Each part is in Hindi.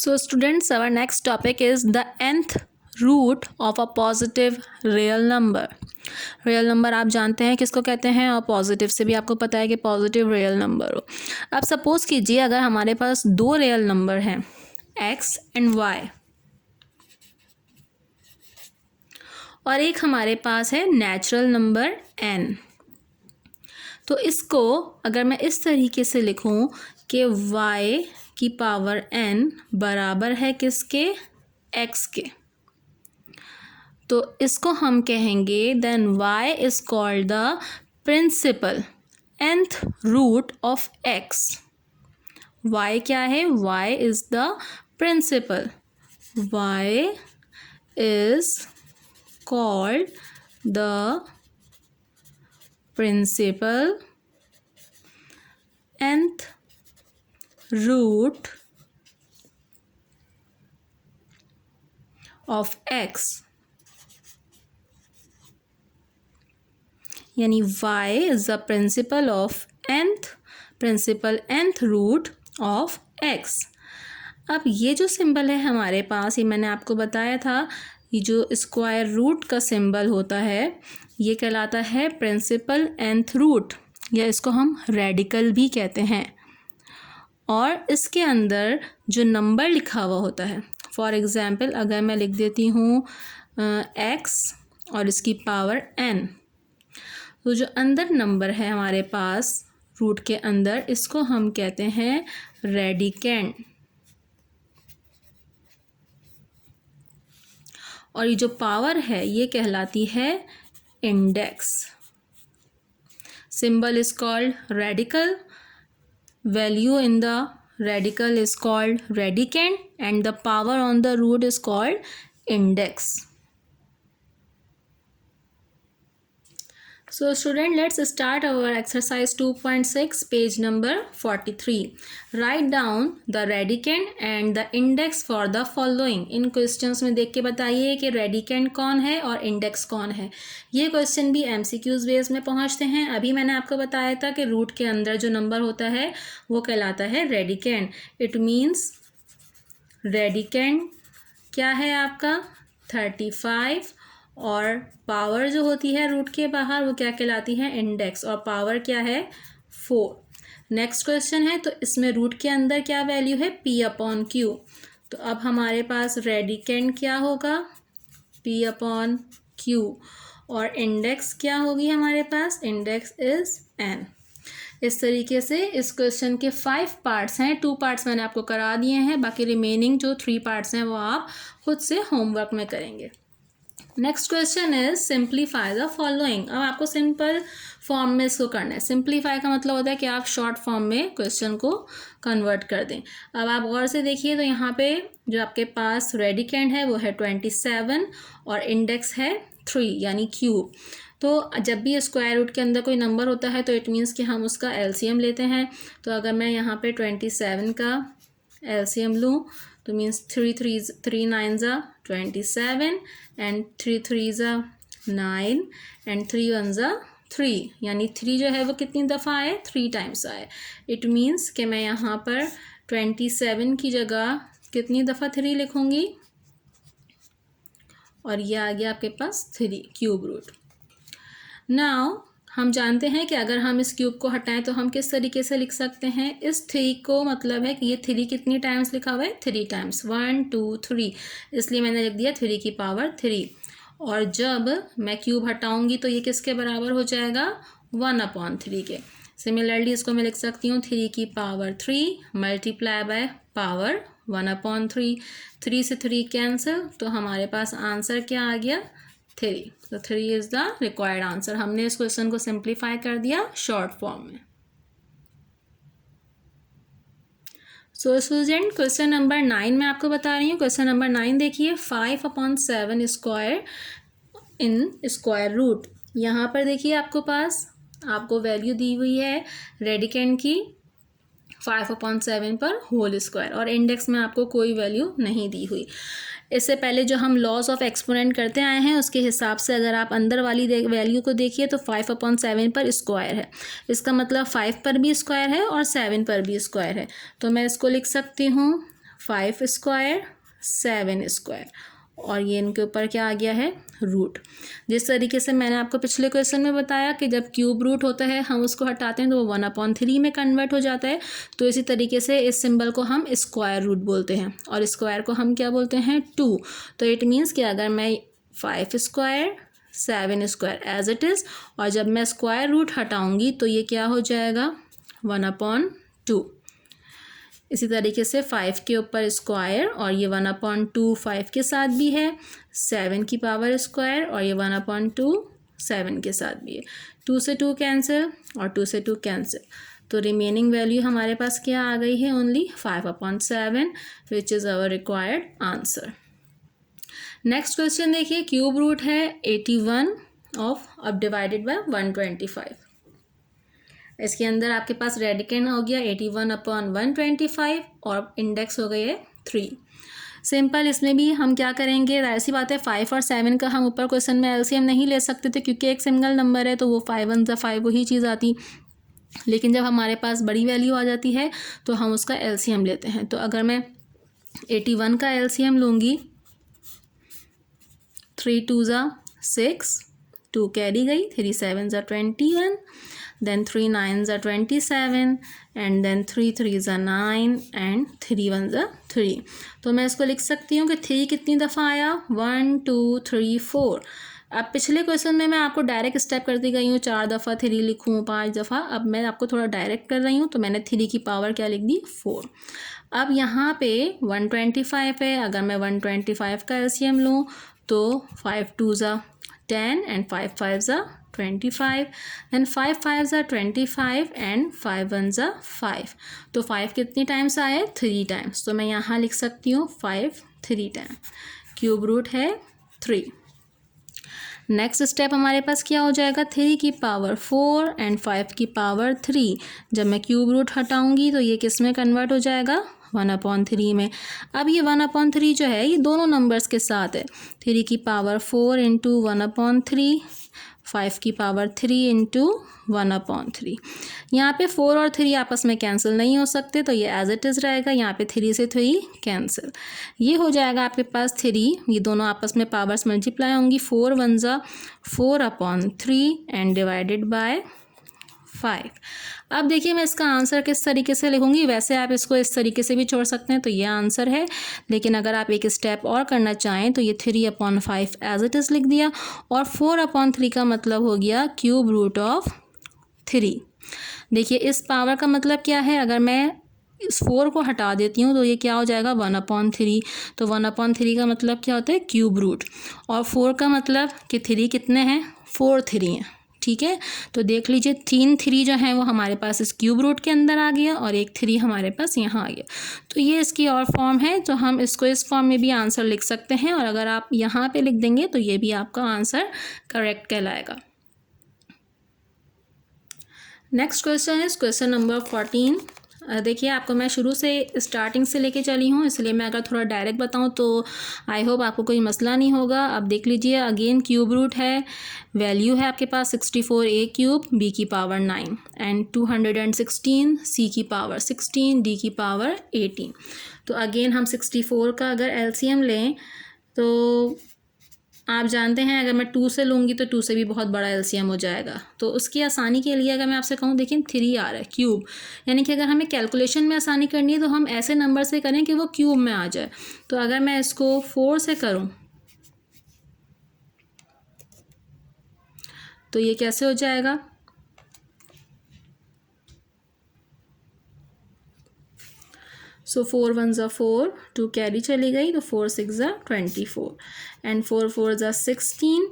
So students, our next topic is the nth root of a positive real number. Real number आप जानते हैं किसको कहते हैं, और पॉजिटिव से भी आपको पता है कि पॉजिटिव रियल नंबर हो. अब सपोज कीजिए अगर हमारे पास दो रियल नंबर हैं x एंड y, और एक हमारे पास है नेचुरल नंबर n. तो इसको अगर मैं इस तरीके से लिखूं कि y की पावर n बराबर है किसके, x के, तो इसको हम कहेंगे then y is called the principal nth root of x. y क्या है, y is the principal, y is called the principal nth root of x. यानी y is the principal of nth root of x. अब ये जो सिंबल है हमारे पास, ये मैंने आपको बताया था, ये जो स्क्वायर रूट का सिंबल होता है ये कहलाता है प्रिंसिपल nth रूट, या इसको हम रेडिकल भी कहते हैं. और इसके अंदर जो नंबर लिखा हुआ होता है, फॉर एग्ज़ाम्पल अगर मैं लिख देती हूँ x और इसकी पावर n, तो जो अंदर नंबर है हमारे पास रूट के अंदर, इसको हम कहते हैं रेडिकेंड. और ये जो पावर है ये कहलाती है index. Symbol is called radical, value in the radical is called radicand, and the power on the root is called index. So student, let's start our exercise 2.6 page number 43. Write down the radicand and the index for the following. In questions में देख के बताइए कि रेडिकेंड कौन है और इंडेक्स कौन है. ये क्वेश्चन भी MCQs बेस में पहुंचते हैं. अभी मैंने आपको बताया था कि रूट के अंदर जो नंबर होता है वो कहलाता है रेडिकेंड. इट मीन्स रेडिकेंड क्या है आपका 35, और पावर जो होती है रूट के बाहर वो क्या कहलाती है इंडेक्स, और पावर क्या है 4. नेक्स्ट क्वेश्चन है, तो इसमें रूट के अंदर क्या वैल्यू है p/q. तो अब हमारे पास रेडिकेंड क्या होगा p/q, और इंडेक्स क्या होगी हमारे पास, इंडेक्स इज n. इस तरीके से इस क्वेश्चन के 5 पार्ट्स हैं. 2 पार्ट्स मैंने आपको करा दिए हैं, बाकी रिमेनिंग जो 3 पार्ट्स हैं वो आप खुद से होमवर्क में करेंगे. Next question is simplify the following. अब आपको सिंपल फॉर्म में इसको करना है. सिंप्लीफाई का मतलब होता है कि आप शॉर्ट फॉर्म में क्वेश्चन को कन्वर्ट कर दें. अब आप गौर से देखिए, तो यहाँ पे जो आपके पास रेडिकेंड है वो है 27 और इंडेक्स है 3 यानी क्यूब. तो जब भी स्क्वायर रूट के अंदर कोई नंबर होता है तो इट मीन्स कि हम उसका एलसीएम लेते हैं. तो अगर मैं यहाँ पे 27 का एलसीएम लूँ तो मीन्स 3 9 27 एंड 3 9 एंड 3 1 3, यानी 3 जो है वो कितनी दफ़ा आए, 3 टाइम्स आए. इट मीन्स कि मैं यहाँ पर 27 की जगह कितनी दफ़ा 3 लिखूँगी, और ये आ गया आपके पास 3 क्यूब रूट. नाउ हम जानते हैं कि अगर हम इस क्यूब को हटाएं तो हम किस तरीके से लिख सकते हैं. इस 3 को मतलब है कि ये 3 कितनी टाइम्स लिखा हुआ है, 3 टाइम्स, 1 2 3, इसलिए मैंने लिख दिया 3 की पावर 3. और जब मैं क्यूब हटाऊंगी तो ये किसके बराबर हो जाएगा, 1/3 के. सिमिलरली इसको मैं लिख सकती हूँ 3 की पावर 3 मल्टीप्लाई बाय पावर 1/3. 3 से 3 कैंसिल, तो हमारे पास आंसर क्या आ गया 3. तो 3 इज़ द रिक्वायर्ड आंसर. हमने इस क्वेश्चन को सिंप्लीफाई कर दिया शॉर्ट फॉर्म में. सो स्टूडेंट, क्वेश्चन नंबर 9 मैं आपको बता रही हूँ. क्वेश्चन नंबर 9 देखिए, 5/7 स्क्वायर इन स्क्वायर रूट. यहाँ पर देखिए आपको पास आपको वैल्यू दी हुई है रेडिकेंड की 5/7 पर होल स्क्वायर, और इंडेक्स में आपको कोई वैल्यू नहीं दी हुई. इससे पहले जो हम लॉस ऑफ एक्सपोनेंट करते आए हैं उसके हिसाब से अगर आप अंदर वाली वैल्यू को देखिए तो 5/7 पर स्क्वायर है. इसका मतलब 5 पर भी स्क्वायर है और 7 पर भी स्क्वायर है. तो मैं इसको लिख सकती हूँ 5 स्क्वायर 7 स्क्वायर, और ये इनके ऊपर क्या आ गया है, रूट। जिस तरीके से मैंने आपको पिछले क्वेश्चन में बताया कि जब क्यूब रूट होता है हम उसको हटाते हैं तो वो 1/3 में कन्वर्ट हो जाता है, तो इसी तरीके से इस सिंबल को हम स्क्वायर रूट बोलते हैं, और स्क्वायर को हम क्या बोलते हैं, 2। तो इट मीन्स कि अगर मैं 5 square 7 square as it is, और जब मैं स्क्वायर रूट हटाऊँगी तो ये क्या हो जाएगा, 1/2। इसी तरीके से 5 के ऊपर स्क्वायर, और ये 1/2 5 के साथ भी है, 7 की पावर स्क्वायर, और ये 1/2 7 के साथ भी है। 2 से 2 कैंसिल और 2 से 2 कैंसिल, तो रिमेनिंग वैल्यू हमारे पास क्या आ गई है, only 5/7, which is our required answer. Next question देखिए, क्यूब रूट है 81 ऑफ, अब डिवाइडेड बाय 125। इसके अंदर आपके पास रेडिकेंड हो गया 81/125 और इंडेक्स हो गई है 3। सिंपल, इसमें भी हम क्या करेंगे, ऐसी बात है 5 और 7 का हम ऊपर क्वेश्चन में एलसीएम नहीं ले सकते थे क्योंकि एक सिंगल नंबर है, तो वो 5 1 ज़ा 5 वही चीज़ आती। लेकिन जब हमारे पास बड़ी वैल्यू आ जाती है तो हम उसका एलसीएम लेते हैं। तो अगर मैं 81 का एलसीएम लूँगी, 3 2 ज़ा 6, 2 कैरी गई, 3 7 ज़ा 21, then 3 9 ज़ा 27, and then 3 3 ज़ा 9, and 3 1 ज़ा 3। तो मैं इसको लिख सकती हूँ कि 3 कितनी दफ़ा आया, 1 2 3 4। अब पिछले क्वेश्चन में मैं आपको डायरेक्ट स्टेप करती गई हूँ, 4 दफ़ा 3 लिखूँ, 5 दफ़ा। अब मैं आपको थोड़ा डायरेक्ट कर रही हूँ, तो मैंने 3 की पावर क्या लिख दी, 4। अब यहाँ पे 125 है, अगर मैं 125 का एलसीएम लूँ तो 5 2 ज़ा 10 and 5 5 ज़ा 25, then 5 5 ज़ा 25 and 5 1 ज़ा 5। तो 5 कितनी टाइम्स आए, 3 टाइम्स। तो मैं यहाँ लिख सकती हूँ 5 3 टाइम, क्यूब रूट है 3। नेक्स्ट स्टेप हमारे पास क्या हो जाएगा, 3 की पावर 4 एंड 5 की पावर 3। जब मैं क्यूब रूट हटाऊँगी तो ये किस में कन्वर्ट हो जाएगा, 1/3 में। अब ये 1/3 जो है ये दोनों नंबर्स के साथ है, 3 की पावर 4 इंटू 1/3, 5 की पावर 3 इंटू 1/3। यहाँ पे 4 और 3 आपस में कैंसिल नहीं हो सकते, तो ये एज इट इज़ रहेगा। यहाँ पे 3 से 3 कैंसिल, ये हो जाएगा आपके पास 3, ये दोनों आपस में पावर्स मल्टीप्लाई होंगी, 4 1 ज़ा 4/3 एंड डिवाइडेड बाय 5। अब देखिए मैं इसका आंसर किस तरीके से लिखूंगी, वैसे आप इसको इस तरीके से भी छोड़ सकते हैं, तो ये आंसर है। लेकिन अगर आप एक स्टेप और करना चाहें तो ये 3/5 एज इट इज़ लिख दिया, और 4/3 का मतलब हो गया क्यूब रूट ऑफ 3। देखिए इस पावर का मतलब क्या है, अगर मैं इस 4 को हटा देती हूँ तो ये क्या हो जाएगा, 1/3। तो 1/3 का मतलब क्या होता है, क्यूब रूट, और 4 का मतलब कि 3 कितने हैं, 4 3 हैं। ठीक है, तो देख लीजिए 3 3 जो है वो हमारे पास इस क्यूब रूट के अंदर आ गया, और एक 3 हमारे पास यहाँ आ गया। तो ये इसकी और फॉर्म है, तो हम इसको इस फॉर्म में भी आंसर लिख सकते हैं, और अगर आप यहाँ पे लिख देंगे तो ये भी आपका आंसर करेक्ट कहलाएगा। Next question is question number 14। देखिए आपको मैं शुरू से स्टार्टिंग से लेके चली हूँ, इसलिए मैं अगर थोड़ा डायरेक्ट बताऊँ तो आई होप आपको कोई मसला नहीं होगा। अब देख लीजिए, अगेन क्यूब रूट है, वैल्यू है आपके पास 64a क्यूब b की पावर 9 एंड 216 c की पावर 16 d की पावर 18। तो अगेन हम 64 का अगर एलसीएम लें तो आप जानते हैं अगर मैं 2 से लूँगी तो 2 से भी बहुत बड़ा एलसीएम हो जाएगा। तो उसकी आसानी के लिए अगर मैं आपसे कहूँ, देखिए 3 आ रहा है क्यूब, यानी कि अगर हमें कैलकुलेशन में आसानी करनी है तो हम ऐसे नंबर से करें कि वो क्यूब में आ जाए। तो अगर मैं इसको 4 से करूँ तो ये कैसे हो जाएगा, सो 4 1 ज़ा 4, 2 कैरी चली गई, तो 4 6 ज़ा 24 एंड 4 4 ज़ा 16,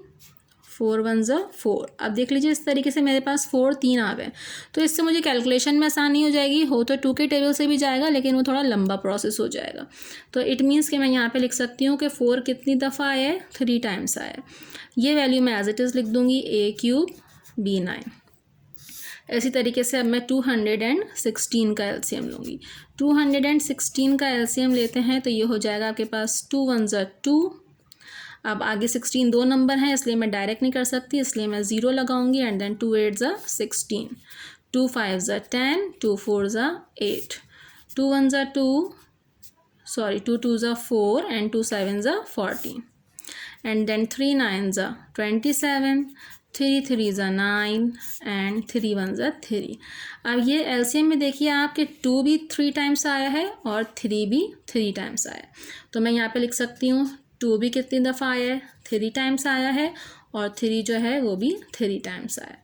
4 1 ज़ा 4। अब देख लीजिए इस तरीके से मेरे पास 4 3 आ गए, तो इससे मुझे कैलकुलेशन में आसानी हो जाएगी। हो तो 2 के टेबल से भी जाएगा, लेकिन वो थोड़ा लंबा प्रोसेस हो जाएगा। तो इट मीन्स कि मैं यहाँ पे लिख सकती हूँ कि 4 कितनी दफ़ा आया है, 3 टाइम्स आया है। ये वैल्यू मैं एज इट इज़ लिख दूँगी, a क्यूब b 9। इसी तरीके से अब मैं 216 का एलसीएम लूँगी। 216 का एलसीएम लेते हैं तो ये हो जाएगा आपके पास 2 1 ज़ा 2। अब आगे 16 दो नंबर हैं, इसलिए मैं डायरेक्ट नहीं कर सकती, इसलिए मैं 0 लगाऊंगी, एंड देन 2 8 ज़ा 16, 2 5 ज़ा 10, 2 4 ज़ा 8, 2 1 ज़ा 2, सॉरी 2 2 ज़ा 4 and 2 7 ज़ा 14 and then 3 9 ज़ा 27, 3 3 ज़ा 9 and 3 1 ज़ा 3। अब ये एलसीएम में देखिए आपके 2 भी 3 टाइम्स आया है और 3 भी 3 टाइम्स आया है। तो मैं यहाँ पे लिख सकती हूँ 2 भी कितनी दफ़ा आया है, 3 टाइम्स आया है, और 3 जो है वो भी 3 टाइम्स आया।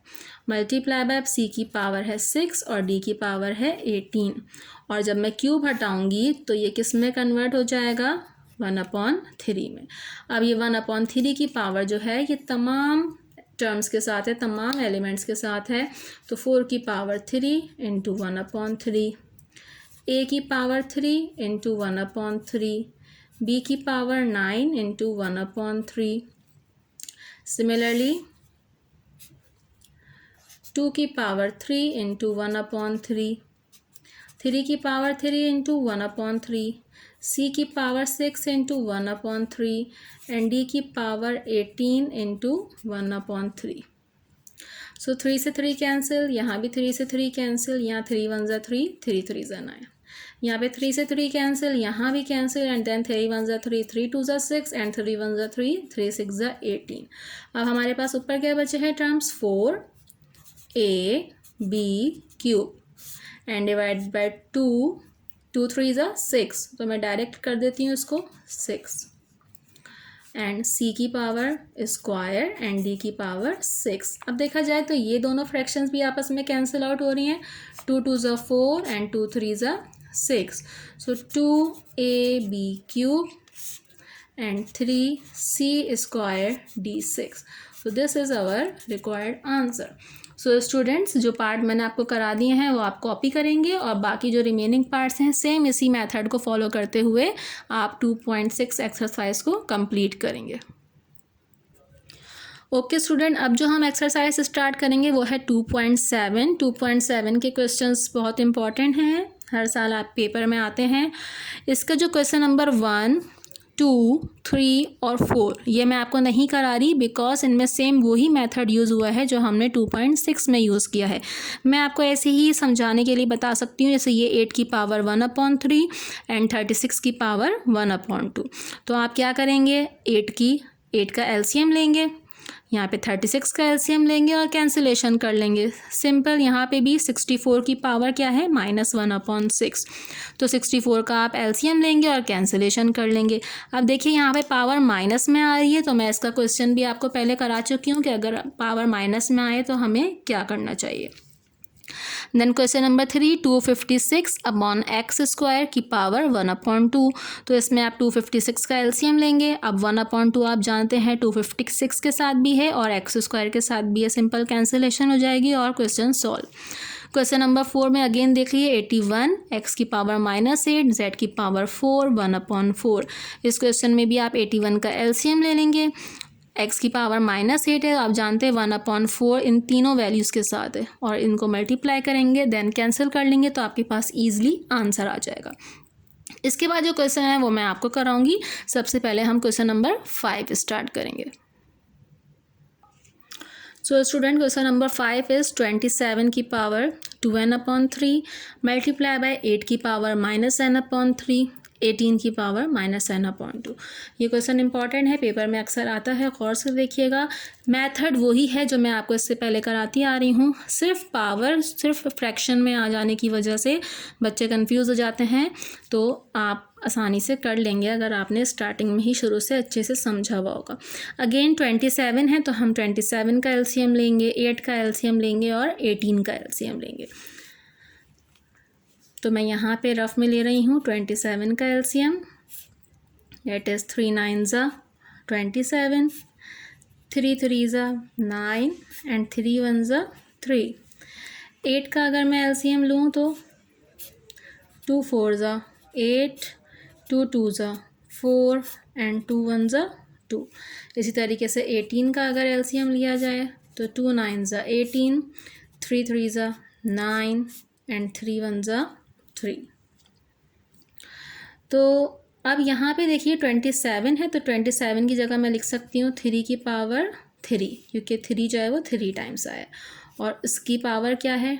मल्टीप्लाई बाय सी की पावर है 6 और डी की पावर है 18, और जब मैं क्यूब हटाऊँगी तो ये किस में कन्वर्ट हो जाएगा, 1/3 में। अब ये 1/3 की पावर जो है ये तमाम टर्म्स के साथ है, तमाम एलिमेंट्स के साथ है। तो 4 की पावर 3 इंटू 1/3, ए की पावर 3 इंटू 1/3, बी की पावर 9 इंटू 1/3, सिमिलरली 2 की पावर 3 इंटू 1/3, 3 की पावर 3 इंटू 1/3, सी की पावर 6 इंटू 1/3 एंड डी की पावर 18 इंटू 1/3। सो 3 से 3 कैंसिल, यहाँ भी 3 से 3 कैंसिल, यहाँ 3 1 ज़ा 3, 3 3 ज़ा 9, यहाँ पे 3 से 3 कैंसिल, यहाँ भी कैंसिल, एंड देन 3 1 ज़ा 3, 3 2 ज़ा 6 एंड 3 1 ज़ा 3, 3 6 ज़ा 18। अब हमारे पास ऊपर क्या बचे हैं terms, 4 a b cube and divide by 2, 2 3 ज़ा 6, तो मैं डायरेक्ट कर देती हूँ इसको 6, एंड सी की पावर स्क्वायर एंड डी की पावर 6। अब देखा जाए तो ये दोनों फ्रैक्शंस भी आपस में कैंसिल आउट हो रही हैं, 2 2 ज़ा 4 एंड 2 3 ज़ा 6, सो 2ab cube and 3c square d6। So this is our required answer। So students जो पार्ट मैंने आपको करा दिए हैं वो आप कॉपी करेंगे, और बाकी जो रिमेनिंग पार्ट्स हैं सेम इसी मेथड को फॉलो करते हुए आप 2.6 एक्सरसाइज को कंप्लीट करेंगे। ओके स्टूडेंट, अब जो हम एक्सरसाइज स्टार्ट करेंगे वो है 2.7। 2.7 के क्वेश्चंस बहुत इंपॉर्टेंट हैं, हर साल आप पेपर में आते हैं। इसका जो क्वेश्चन नंबर 1 2 3 और 4 ये मैं आपको नहीं करा रही, बिकॉज इनमें सेम वही मेथड यूज़ हुआ है जो हमने 2.6 में यूज़ किया है। मैं आपको ऐसे ही समझाने के लिए बता सकती हूँ, जैसे ये 8 की पावर 1/3 एंड 36 की पावर 1/2। तो आप क्या करेंगे, 8 का एलसीएम लेंगे, यहाँ पे 36 का एलसीएम लेंगे और कैंसिलेशन कर लेंगे। सिंपल, यहाँ पे भी 64 की पावर क्या है, -1/6, तो 64 का आप एलसीएम लेंगे और कैंसिलेशन कर लेंगे। अब देखिए यहाँ पे पावर माइनस में आ रही है, तो मैं इसका क्वेश्चन भी आपको पहले करा चुकी हूँ कि अगर पावर माइनस में आए तो हमें क्या करना चाहिए। Then question number 3 256 upon x square की पावर 1/2, तो इसमें आप 256 का एलसीएम लेंगे। अब 1/2 आप जानते हैं 256 के साथ भी है और एक्स स्क्वायर के साथ भी है, सिंपल कैंसिलेशन हो जाएगी और क्वेश्चन सॉल्व। क्वेश्चन नंबर 4 में अगेन देखिए 81 एक्स की पावर -8 जेड की पावर 4 1/4। इस क्वेश्चन में भी आप 81 का एलसीएम ले लेंगे, एक्स की पावर -8 है, आप जानते हैं 1/4 इन तीनों वैल्यूज़ के साथ है, और इनको मल्टीप्लाई करेंगे देन कैंसिल कर लेंगे तो आपके पास ईजिली आंसर आ जाएगा। इसके बाद जो क्वेश्चन है वो मैं आपको कराऊंगी। सबसे पहले हम क्वेश्चन नंबर 5 स्टार्ट करेंगे। सो स्टूडेंट क्वेश्चन नंबर 5 इज़ 27 की पावर 2n/3 मल्टीप्लाई बाय 8 की पावर -n/3 18 की पावर -n/2। ये क्वेश्चन इंपॉर्टेंट है, पेपर में अक्सर आता है, गौर से देखिएगा। मेथड वही है जो मैं आपको इससे पहले कराती आ रही हूँ, सिर्फ फ्रैक्शन में आ जाने की वजह से बच्चे कंफ्यूज हो जाते हैं, तो आप आसानी से कर लेंगे अगर आपने स्टार्टिंग में ही शुरू से अच्छे से समझा हुआ होगा। अगेन 27 है तो हम 27 का एलसीएम लेंगे, 8 का एलसीएम लेंगे और 18 का एलसीएम लेंगे। तो मैं यहाँ पे रफ में ले रही हूँ 27 का एलसीएम, दैट इज़ 3 9 ज़ा 27, 3 3 ज़ा 9 एंड 3 1 ज़ा 3। 8 का अगर मैं एलसीएम लूँ तो 2 4 ज़ा 8, 2 2 ज़ा 4 एंड 2 1 ज़ा 2। इसी तरीके से 18 का अगर एलसीएम लिया जाए तो 2 9 ज़ा 18, 3 3 ज़ा 9 एंड 3 1 ज़ा 3। तो अब यहाँ पे देखिए 27 है तो 27 की जगह मैं लिख सकती हूँ 3 की पावर 3, क्योंकि 3 जो है वो 3 टाइम्स आया, और इसकी पावर क्या है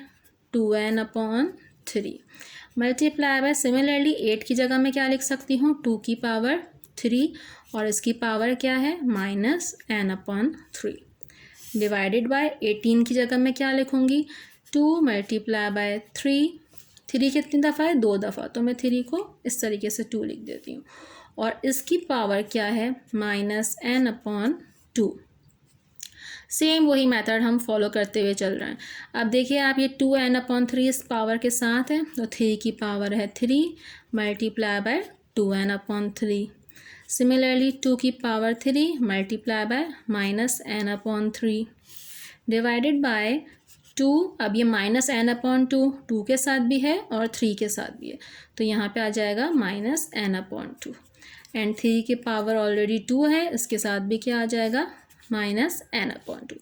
2n/3। मल्टीप्लाई बाय सिमिलरली 8 की जगह मैं क्या लिख सकती हूँ 2 की पावर 3 और इसकी पावर क्या है -n/3 डिवाइडेड बाय 18 की जगह मैं क्या लिखूँगी 2 मल्टीप्लाई बाय 3 कितनी दफ़ा है 2 दफ़ा, तो मैं 3 को इस तरीके से 2 लिख देती हूँ और इसकी पावर क्या है -n/2। सेम वही मेथड हम फॉलो करते हुए चल रहे हैं। अब देखिए आप ये 2n/3 इस पावर के साथ है तो 3 की पावर है 3 मल्टीप्लाई बाय 2n/3। सिमिलरली 2 की power 3 multiply by -n/3 divided by 2। अब ये -n/2 2 के साथ भी है और 3 के साथ भी है तो यहाँ पे आ जाएगा -n/2 एंड 3 की पावर ऑलरेडी 2 है, इसके साथ भी क्या आ जाएगा -n/2।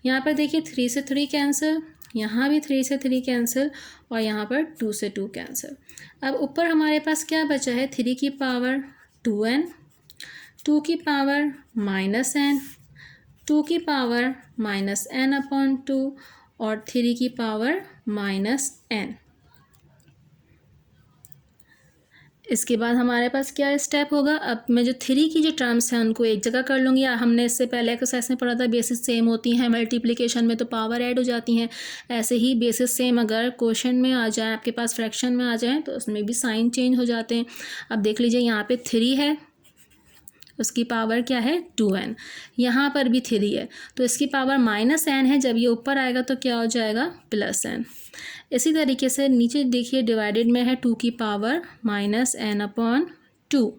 यहाँ पर देखिए 3 से 3 कैंसिल, यहाँ भी 3 से 3 कैंसिल और यहाँ पर 2 से 2 कैंसिल। अब ऊपर हमारे पास क्या बचा है 3 की पावर 2n, 2 की पावर -n, 2 की पावर -n/2 और 3 की पावर -n। इसके बाद हमारे पास क्या स्टेप होगा, अब मैं जो 3 की जो टर्म्स हैं उनको एक जगह कर लूँगी। हमने इससे पहले एक्सरसाइज में पढ़ा था बेसिस सेम होती हैं, मल्टीप्लिकेशन में तो पावर ऐड हो जाती हैं। ऐसे ही बेसिस सेम अगर क्वेश्चन में आ जाए, आपके पास फ्रैक्शन में आ जाए तो उसमें भी साइन चेंज हो जाते हैं। अब देख लीजिए यहाँ पे 3 है, उसकी पावर क्या है 2n, यहाँ पर भी 3 है तो इसकी पावर -n है। जब ये ऊपर आएगा तो क्या हो जाएगा +n। इसी तरीके से नीचे देखिए डिवाइडेड में है 2 की पावर -n/2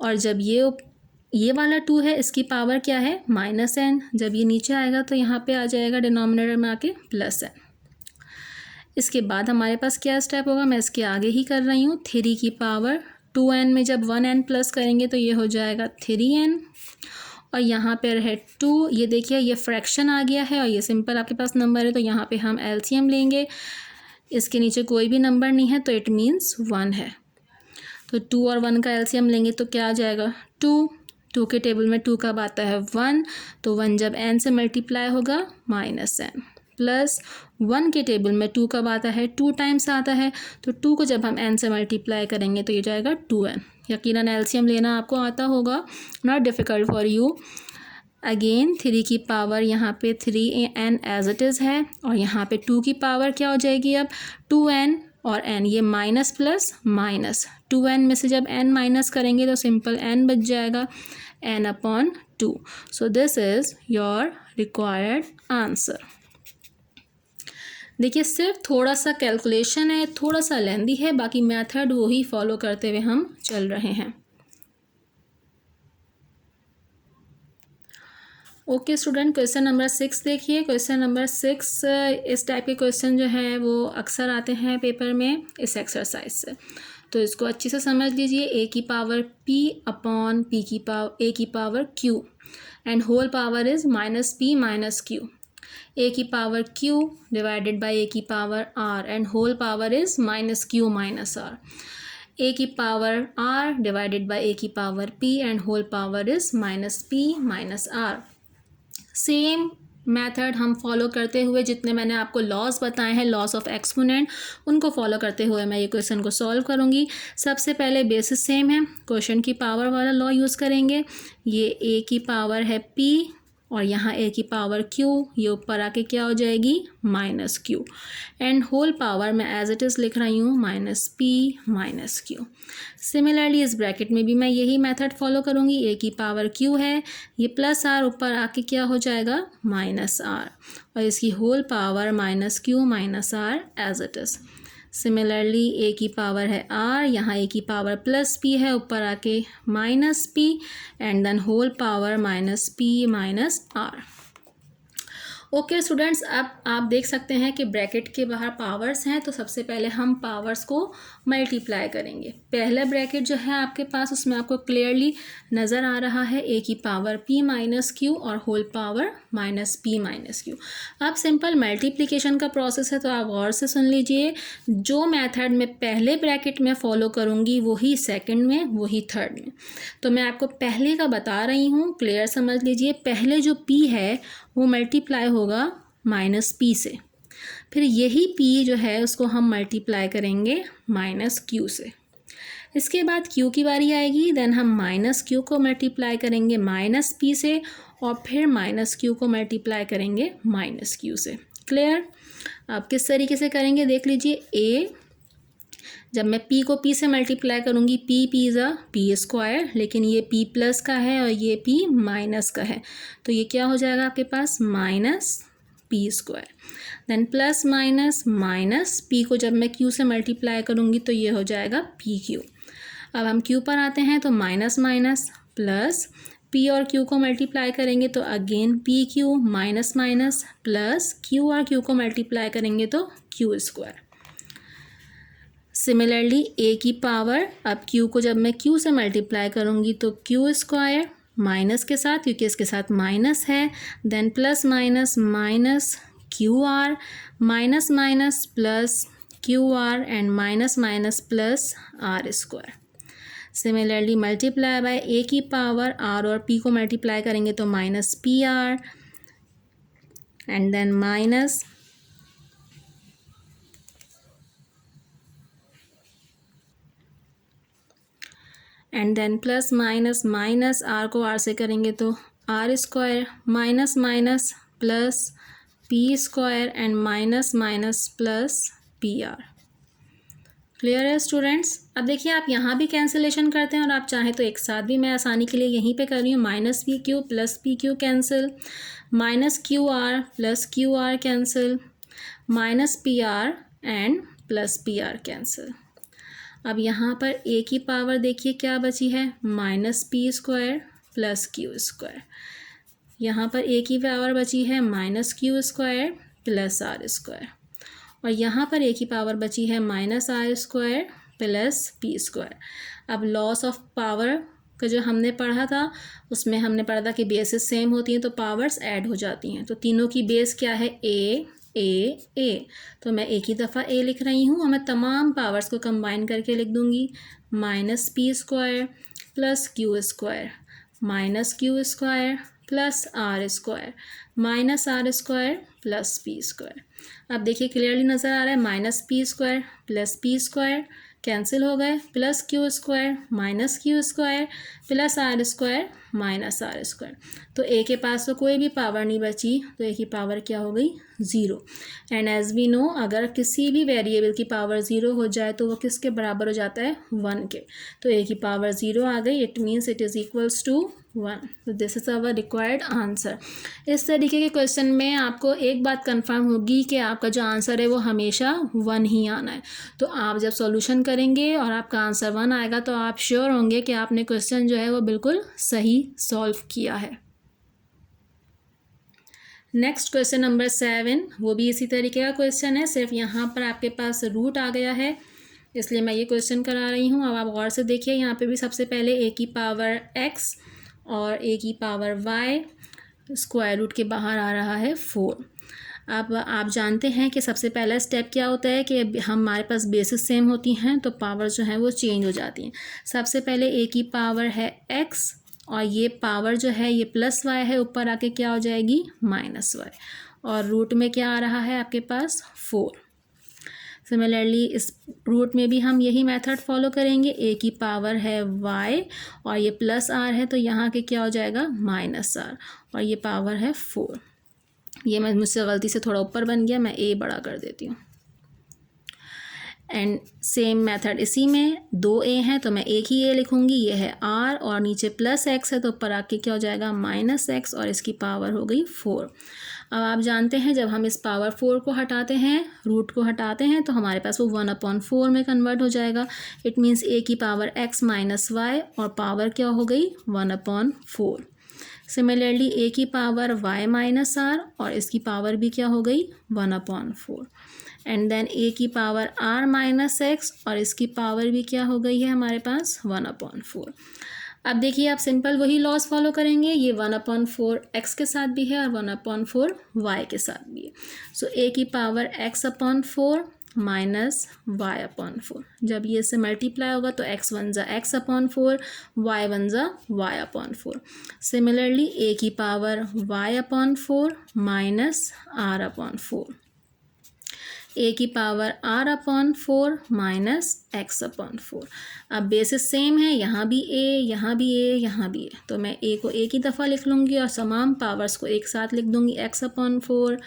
और जब ये वाला 2 है इसकी पावर क्या है -n। जब ये नीचे आएगा तो यहाँ पे आ जाएगा डिनोमिनेटर में आके +n। इसके बाद हमारे पास क्या स्टेप होगा, मैं इसके आगे ही कर रही हूँ। 3 की पावर 2n में जब 1n प्लस करेंगे तो ये हो जाएगा 3n और यहाँ पे रहे 2। ये देखिए ये फ्रैक्शन आ गया है और ये सिंपल आपके पास नंबर है तो यहाँ पे हम एलसीएम लेंगे। इसके नीचे कोई भी नंबर नहीं है तो इट मीन्स 1 है, तो 2 और 1 का एलसीएम लेंगे तो क्या आ जाएगा 2 के टेबल में 2 कब आता है 1, तो 1 जब n से मल्टीप्लाई होगा -n प्लस 1 के टेबल में 2 कब आता है 2 टाइम्स आता है तो 2 को जब हम n से मल्टीप्लाई करेंगे तो ये जाएगा 2n। यकीनन एलसीएम लेना आपको आता होगा, not difficult for you. Again 3 की पावर यहाँ पे 3n एज इट इज़ है और यहाँ पे 2 की पावर क्या हो जाएगी अब 2n और n, ये माइनस प्लस माइनस 2n में से जब n माइनस करेंगे तो सिंपल n बच जाएगा n/2। So this is your required answer. देखिए सिर्फ थोड़ा सा कैलकुलेशन है, थोड़ा सा लेंदी है, बाकी मेथड वही फॉलो करते हुए हम चल रहे हैं। ओके स्टूडेंट, क्वेश्चन नंबर 6 देखिए। क्वेश्चन नंबर 6 इस टाइप के क्वेश्चन जो हैं वो अक्सर आते हैं पेपर में इस एक्सरसाइज से, तो इसको अच्छे से समझ लीजिए। a की पावर p अपॉन a की power q and whole power is -p - q। a की power q divided by a की power r and whole power is -q - r। a की power r divided by a की power p and whole power is -p - r। Same method हम फॉलो करते हुए जितने मैंने आपको लॉस बताए हैं, लॉस ऑफ एक्सपोनेंट, उनको फॉलो करते हुए मैं ये क्वेश्चन को सॉल्व करूँगी। सबसे पहले बेसिस सेम है, क्वेश्चन की पावर वाला लॉ यूज़ करेंगे। ये a की पावर है p और यहाँ a की पावर q, ये ऊपर आके क्या हो जाएगी -q एंड होल पावर मैं एज इट इज़ लिख रही हूँ -p - q। सिमिलरली इस ब्रैकेट में भी मैं यही मेथड फॉलो करूँगी। a की पावर q है, ये प्लस r ऊपर आके क्या हो जाएगा -r और इसकी whole power -q - r as it is. Similarly a की पावर है r, यहाँ a की पावर +p है, ऊपर आके -p and then whole power -p - r। Okay students, अब आप देख सकते हैं कि ब्रैकेट के बाहर पावर्स हैं, तो सबसे पहले हम पावर्स को मल्टीप्लाई करेंगे। पहला ब्रैकेट जो है आपके पास उसमें आपको क्लियरली नज़र आ रहा है a की पावर p - q और होल पावर -p - q। अब सिंपल मल्टीप्लिकेशन का प्रोसेस है तो आप गौर से सुन लीजिए। जो मेथड मैं पहले ब्रैकेट में फ़ॉलो करूँगी वही सेकंड में, वही थर्ड में। तो मैं आपको पहले का बता रही हूँ, क्लियर समझ लीजिए। पहले जो p है वो मल्टीप्लाई होगा -p से, फिर यही p जो है उसको हम मल्टीप्लाई करेंगे माइनस q से। इसके बाद q की बारी आएगी, देन हम माइनस q को मल्टीप्लाई करेंगे माइनस p से और फिर माइनस q को मल्टीप्लाई करेंगे माइनस q से। क्लियर? अब किस तरीके से करेंगे देख लीजिए। a जब मैं p को p से मल्टीप्लाई करूँगी, p ज़ा p स्क्वायर, लेकिन ये p प्लस का है और ये p माइनस का है, तो ये क्या हो जाएगा आपके पास minus p square. Then plus minus minus p को जब मैं q से मल्टीप्लाई करूँगी तो ये हो जाएगा pq। अब हम q पर आते हैं तो माइनस माइनस प्लस p और q को मल्टीप्लाई करेंगे तो again pq minus minus plus q और q को मल्टीप्लाई करेंगे तो q स्क्वायर। सिमिलरली a की पावर, अब q को जब मैं q से मल्टीप्लाई करूँगी तो q स्क्वायर माइनस के साथ, क्योंकि इसके साथ माइनस है, then plus minus minus q r minus minus plus q r and minus minus plus r square. Similarly multiply by a की पावर, r और p को मल्टीप्लाई करेंगे तो minus p r and then minus and then plus minus minus r को r से करेंगे तो r square minus minus plus p square and minus minus plus p r. Clear है स्टूडेंट्स? अब देखिए आप यहाँ भी कैंसिलेशन करते हैं और आप चाहें तो एक साथ भी, मैं आसानी के लिए यहीं पे कर रही हूँ। Minus P Q plus P Q cancel, minus q are plus q are cancel, minus p r and plus p are cancel. अब यहाँ पर a की पावर देखिए क्या बची है, minus p square plus q square. यहाँ पर a की पावर बची है minus q square plus r square, और यहाँ पर a की पावर बची है minus r square plus p square. अब लॉस ऑफ पावर का जो हमने पढ़ा था उसमें हमने पढ़ा था कि बेसिस सेम होती हैं तो पावर्स ऐड हो जाती हैं। तो तीनों की बेस क्या है, ए, तो मैं एक ही दफ़ा a लिख रही हूँ और मैं तमाम पावर्स को कंबाइन करके लिख दूँगी। Minus p square plus q square minus q square plus r square minus r square plus p square. अब देखिए क्लियरली नज़र आ रहा है, minus p square plus p square cancel हो गए, plus q square minus q square plus r square minus r square. तो ए के पास तो कोई भी पावर नहीं बची, तो ए की पावर क्या हो गई, zero. And as we know, अगर किसी भी वेरिएबल की पावर ज़ीरो हो जाए तो वो किसके बराबर हो जाता है, वन के। तो ए की पावर ज़ीरो आ गई, it means it is equals to one. तो this is our required answer. इस तरीके के क्वेश्चन में आपको एक बात कंफर्म होगी कि आपका जो आंसर है वो हमेशा वन ही आना है। तो आप जब सॉल्यूशन करेंगे और आपका आंसर वन आएगा तो आप श्योर होंगे कि आपने क्वेश्चन जो है वो बिल्कुल सही सॉल्व किया है। नेक्स्ट क्वेश्चन नंबर 7, वो भी इसी तरीके का क्वेश्चन है, सिर्फ यहाँ पर आपके पास रूट आ गया है इसलिए मैं ये क्वेश्चन करा रही हूँ। अब आप गौर से देखिए, यहाँ पे भी सबसे पहले a की पावर x और a की पावर y, स्क्वायर रूट के बाहर आ रहा है 4। अब आप जानते हैं कि सबसे पहला स्टेप क्या होता है कि हमारे पास बेसिस सेम होती हैं तो पावर जो है वो चेंज हो जाती हैं। सबसे पहले a की पावर है x और ये पावर जो है ये प्लस y है, ऊपर आके क्या हो जाएगी, माइनस y, और रूट में क्या आ रहा है आपके पास 4। सिमिलरली इस रूट में भी हम यही मेथड फॉलो करेंगे, a की पावर है y और ये प्लस r है तो यहाँ के क्या हो जाएगा, माइनस r, और ये पावर है 4। ये मैं मुझसे गलती से थोड़ा ऊपर बन गया, मैं a बड़ा कर देती हूँ। एंड सेम मेथड इसी में 2a हैं तो मैं एक ही a लिखूँगी, ये है r और नीचे प्लस x है तो ऊपर आके क्या हो जाएगा, माइनस x, और इसकी पावर हो गई 4। अब आप जानते हैं जब हम इस पावर 4 को हटाते हैं, रूट को हटाते हैं, तो हमारे पास वो 1/4 में कन्वर्ट हो जाएगा। इट मीन्स a की पावर x माइनस y और पावर क्या हो गई, 1/4। सिमिलरली a की पावर y माइनस r और इसकी पावर भी क्या हो गई, 1/4। एंड देन a की पावर r माइनस x और इसकी पावर भी क्या हो गई है हमारे पास, 1/4। अब देखिए आप सिंपल वही लॉस फॉलो करेंगे, ये 1/4 x के साथ भी है और 1/4 y के साथ भी है। सो a की पावर x/4 माइनस y/4, जब ये से मल्टीप्लाई होगा तो x1 ज़ा x/4, y1 ज़ा y/4। सिमिलरली a की power y/4 minus r/4। A की power r upon 4 minus x upon 4। अब बेसिस सेम है, यहाँ भी ए, यहाँ भी ए, यहाँ भी ए, तो मैं ए को एक ही दफ़ा लिख लूँगी और तमाम पावर्स को एक साथ लिख दूँगी। X upon 4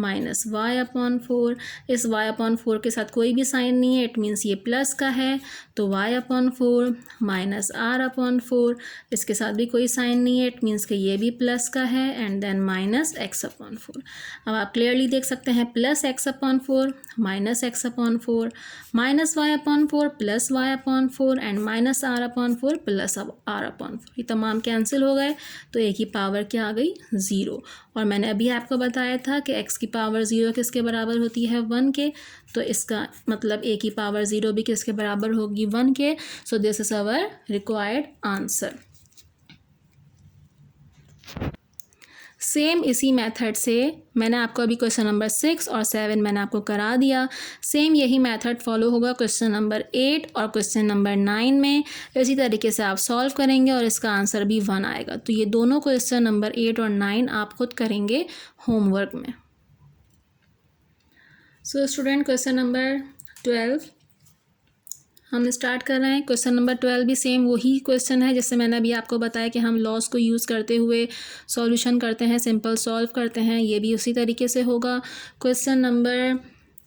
minus y upon 4। इस वाई अपॉन 4 के साथ कोई भी साइन नहीं है, इट मीन्स ये प्लस का है, तो y upon 4 minus r upon 4। इसके साथ भी कोई साइन नहीं है, इट मीन्स कि ये भी प्लस का है, and then minus x upon 4। अब आप क्लियरली देख सकते हैं plus x upon 4 minus x upon 4 minus y upon 4 plus y upon 4 and minus r upon 4 plus r upon 4। ये तमाम कैंसिल हो गए, तो ए की पावर क्या आ गई? 0। और मैंने अभी आपको बताया था कि एक्स की पावर 0 किसके बराबर होती है? 1 के, तो इसका मतलब ए की पावर 0 भी किसके बराबर होगी? 1 के। So this is our required answer. Same इसी मेथड से मैंने आपको अभी क्वेश्चन नंबर 6 और 7 मैंने आपको करा दिया। सेम यही मेथड फॉलो होगा क्वेश्चन नंबर 8 और क्वेश्चन नंबर 9 में। इसी तरीके से आप सॉल्व करेंगे और इसका आंसर भी 1 आएगा। तो ये दोनों क्वेश्चन नंबर 8 और 9 आप खुद करेंगे होमवर्क में। सो स्टूडेंट, क्वेश्चन नंबर 12 हम स्टार्ट कर रहे हैं। क्वेश्चन नंबर 12 भी सेम वही क्वेश्चन है जैसे मैंने अभी आपको बताया कि हम लॉस को यूज़ करते हुए सॉल्यूशन करते हैं, सिंपल सॉल्व करते हैं। ये भी उसी तरीके से होगा। क्वेश्चन नंबर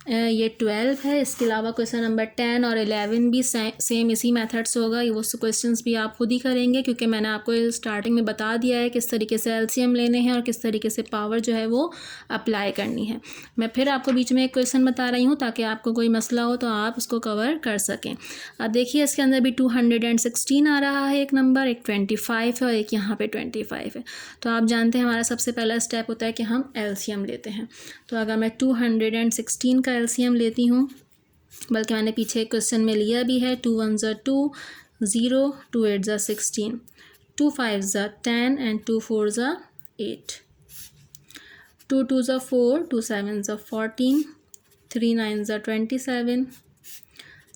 ये 12 है। इसके अलावा क्वेश्चन नंबर 10 और 11 भी सेम इसी मेथड से होगा। वो क्वेश्चंस भी आप खुद ही करेंगे क्योंकि मैंने आपको स्टार्टिंग में बता दिया है किस तरीके से एलसीएम लेने हैं और किस तरीके से पावर जो है वो अप्लाई करनी है। मैं फिर आपको बीच में एक क्वेश्चन बता रही हूँ ताकि आपको कोई मसला हो तो आप उसको कवर कर सकें। अब देखिए इसके अंदर भी 216 आ रहा है एक नंबर, एक 25 है और एक यहाँ पर 25 है। तो आप जानते हैं हमारा सबसे पहला स्टेप होता है कि हम एलसीएम लेते हैं। तो अगर मैं 216 का एलसीएम लेती हूँ, बल्कि मैंने पीछे एक क्वेश्चन में लिया भी है, 2 1 ज़ा 2 0, 2 8 ज़ा 16, 2 5 ज़ा 10 एंड 2 4 ज़ा 8, 2 2 ज़ा 4, 2 7 ज़ा 14, 3 9 ज़ा 27,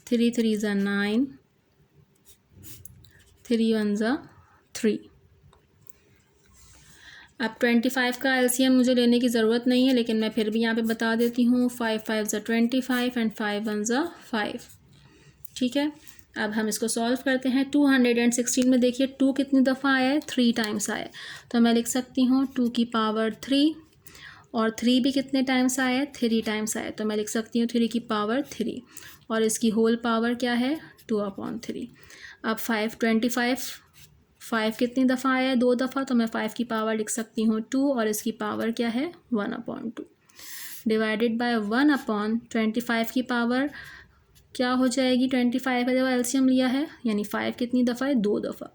3 3 ज़ा 9, 3 1 ज़ा 3। अब 25 का एलसीएम मुझे लेने की ज़रूरत नहीं है, लेकिन मैं फिर भी यहाँ पे बता देती हूँ। 5 5 ज़ा 25 एंड 5 1 ज़ा 5। ठीक है, अब हम इसको सॉल्व करते हैं। 216 में देखिए 2 कितनी दफ़ा आया है? 3 टाइम्स आया है। तो मैं लिख सकती हूँ 2 की पावर 3, और 3 भी कितने टाइम्स आया है? 3 टाइम्स आया है। तो मैं लिख सकती हूँ 3 की पावर 3, और इसकी होल पावर क्या है? 2/3। अब 5 कितनी दफ़ा आया है? 2 दफ़ा। तो मैं 5 की पावर लिख सकती हूँ 2, और इसकी पावर क्या है? 1/2 डिवाइडेड बाय 1/25 की पावर क्या हो जाएगी? 25 का जब एलसीएम लिया है, यानी 5 कितनी दफ़ा है? 2 दफ़ा,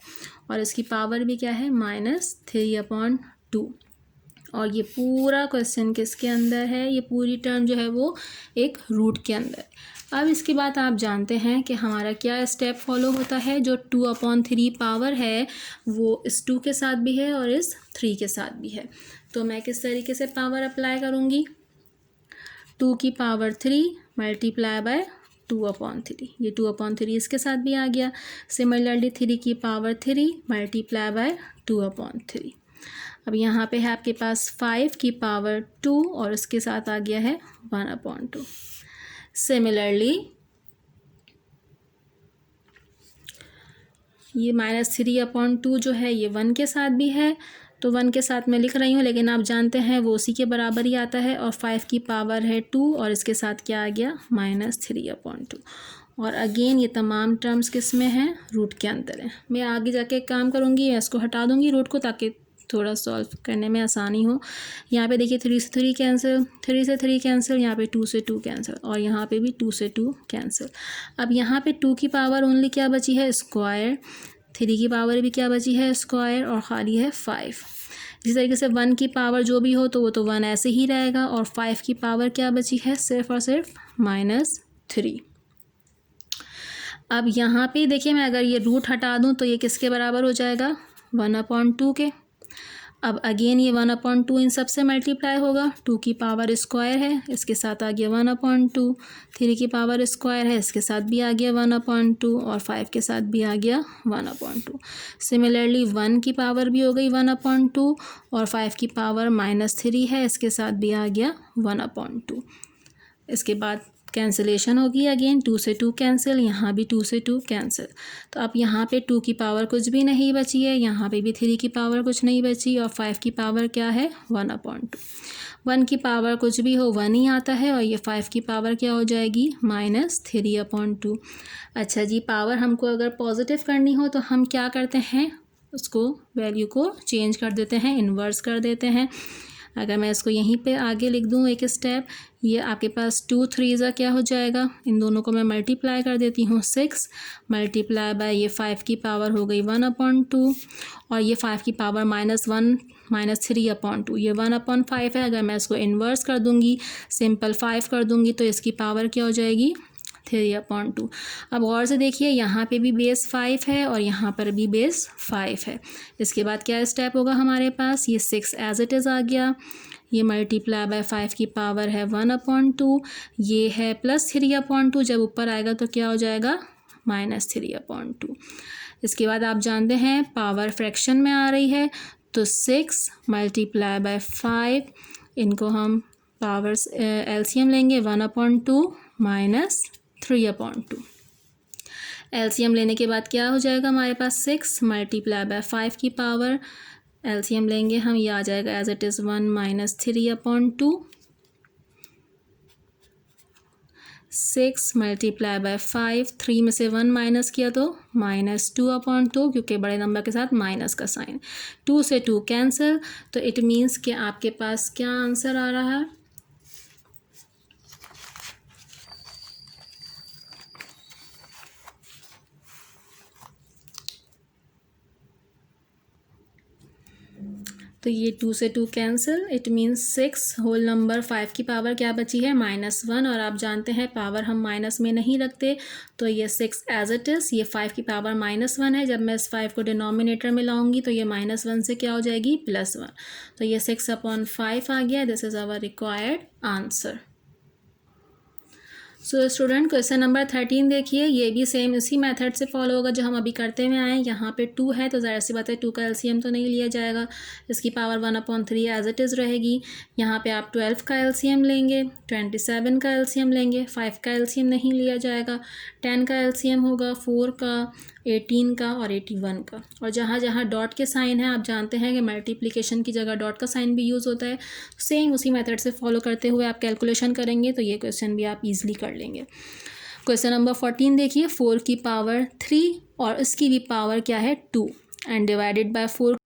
और इसकी पावर भी क्या है? -3/2। और ये पूरा क्वेश्चन किसके अंदर है? ये पूरी टर्म जो है वो एक रूट के अंदर। अब इसके बाद आप जानते हैं कि हमारा क्या स्टेप फॉलो होता है। जो 2/3 पावर है वो इस 2 के साथ भी है और इस 3 के साथ भी है। तो मैं किस तरीके से पावर अप्लाई करूँगी? 2 की पावर 3 मल्टीप्लाई बाय 2/3। ये 2/3 इसके साथ भी आ गया। सिमिलरली 3 की पावर 3 मल्टीप्लाई बाय 2/3। अब यहाँ पे है आपके पास 5 की पावर 2 और इसके साथ आ गया है 1/2। सिमिलरली ये -3/2 जो है ये 1 के साथ भी है, तो 1 के साथ मैं लिख रही हूँ, लेकिन आप जानते हैं वो उसी के बराबर ही आता है। और 5 की पावर है 2 और इसके साथ क्या आ गया? -3/2। और अगेन ये तमाम टर्म्स किस में हैं? रूट के अंदर है। मैं आगे जाके एक काम करूँगी, इसको हटा दूँगी रूट को, ताकि थोड़ा सॉल्व करने में आसानी हो। यहाँ पे देखिए 3 से 3 कैंसिल, 3 से 3 कैंसिल, यहाँ पे 2 से 2 कैंसिल, और यहाँ पे भी 2 से 2 कैंसिल। अब यहाँ पे 2 की पावर ओनली क्या बची है? स्क्वायर। 3 की पावर भी क्या बची है? स्क्वायर, और खाली है 5। इसी तरीके से 1 की पावर जो भी हो तो वो तो 1 ऐसे ही रहेगा, और 5 की पावर क्या बची है? सिर्फ और सिर्फ -3। अब यहाँ पे देखिए मैं अगर ये रूट हटा दूँ तो ये किसके बराबर हो जाएगा? 1/2 के। अब अगेन ये 1/2 इन सब से मल्टीप्लाई होगा। 2 की पावर स्क्वायर है, इसके साथ आ गया 1/2। 3 की पावर स्क्वायर है, इसके साथ भी आ गया 1/2, और 5 के साथ भी आ गया 1/2। सिमिलरली 1 की पावर भी हो गई 1/2, और 5 की पावर -3 है, इसके साथ भी आ गया 1/2। इसके बाद कैंसिलेशन होगी अगेन, 2 से 2 कैंसिल, यहाँ भी 2 से 2 कैंसिल। तो अब यहाँ पे 2 की पावर कुछ भी नहीं बची है, यहाँ पे भी 3 की पावर कुछ नहीं बची, और 5 की पावर क्या है 1/2। 1 की पावर कुछ भी हो 1 ही आता है, और ये 5 की पावर क्या हो जाएगी -3/2। अच्छा जी, पावर हमको अगर पॉजिटिव करनी हो तो हम क्या करते हैं, उसको वैल्यू को चेंज कर देते हैं, इन्वर्स कर देते हैं। अगर मैं इसको यहीं पे आगे लिख दूँ एक स्टेप, ये आपके पास 2 3 क्या हो जाएगा, इन दोनों को मैं मल्टीप्लाई कर देती हूँ, 6 मल्टीप्लाई बाय ये 5 की पावर हो गई 1/2, और ये 5 की पावर -1 -3/2, ये 1/5 है। अगर मैं इसको इन्वर्स कर दूँगी, सिंपल 5 कर दूँगी, तो इसकी पावर क्या हो जाएगी 3/2। अब गौर से देखिए, यहाँ पे भी बेस 5 है और यहाँ पर भी बेस 5 है। इसके बाद क्या स्टेप होगा हमारे पास, ये 6 एज इट इज़ आ गया, ये मल्टीप्लाई बाय 5 की पावर है 1/2, ये है +3/2, जब ऊपर आएगा तो क्या हो जाएगा -3/2। इसके बाद आप जानते हैं पावर फ्रैक्शन में आ रही है, तो 6 मल्टीप्लाई बाय 5, इनको हम पावर्स एलसीएम लेंगे, 1/2 -3/2। एलसीएम लेने के बाद क्या हो जाएगा हमारे पास, 6 मल्टीप्लाई बाय 5 की पावर, एलसीएम लेंगे हम, ये आ जाएगा as it is 1 -3/2। 6 multiply by 5, 3 में से 1 माइनस किया तो -2/2, क्योंकि बड़े नंबर के साथ माइनस का साइन। 2 से 2 कैंसिल, तो इट मीन्स कि आपके पास क्या आंसर आ रहा है, तो ये 2 से 2 cancel, it means 6 whole number 5 की पावर क्या बची है -1, और आप जानते हैं पावर हम माइनस में नहीं रखते, तो ये 6 एज इट इज़, ये 5 की पावर -1 है, जब मैं इस 5 को डिनोमिनेटर में लाऊंगी तो ये -1 से क्या हो जाएगी +1, तो ये 6/5 आ गया। This is our required answer. So student, question number 13 देखिए, ये भी सेम इसी मेथड से फॉलो होगा जो हम अभी करते हुए आए हैं। यहाँ पे 2 है तो ज़ाहिर सी बात है 2 का एलसीएम तो नहीं लिया जाएगा, इसकी पावर 1/3 एज इट इज़ रहेगी। यहाँ पे आप 12 का एलसीएम लेंगे, 27 का एलसीएम लेंगे, 5 का एलसीएम नहीं लिया जाएगा, 10 का एलसीएम होगा, 4 का, 18 का और 81 का। और जहाँ जहाँ डॉट के साइन है, आप जानते हैं कि मल्टीप्लिकेशन की जगह डॉट का साइन भी यूज़ होता है, सेम उसी मेथड से फॉलो करते हुए आप कैलकुलेशन करेंगे तो ये क्वेश्चन भी आप ईजिली कर लेंगे। क्वेश्चन नंबर 14 देखिए, 4 की पावर 3 और इसकी भी पावर क्या है 2 एंड डिवाइडेड बाय 4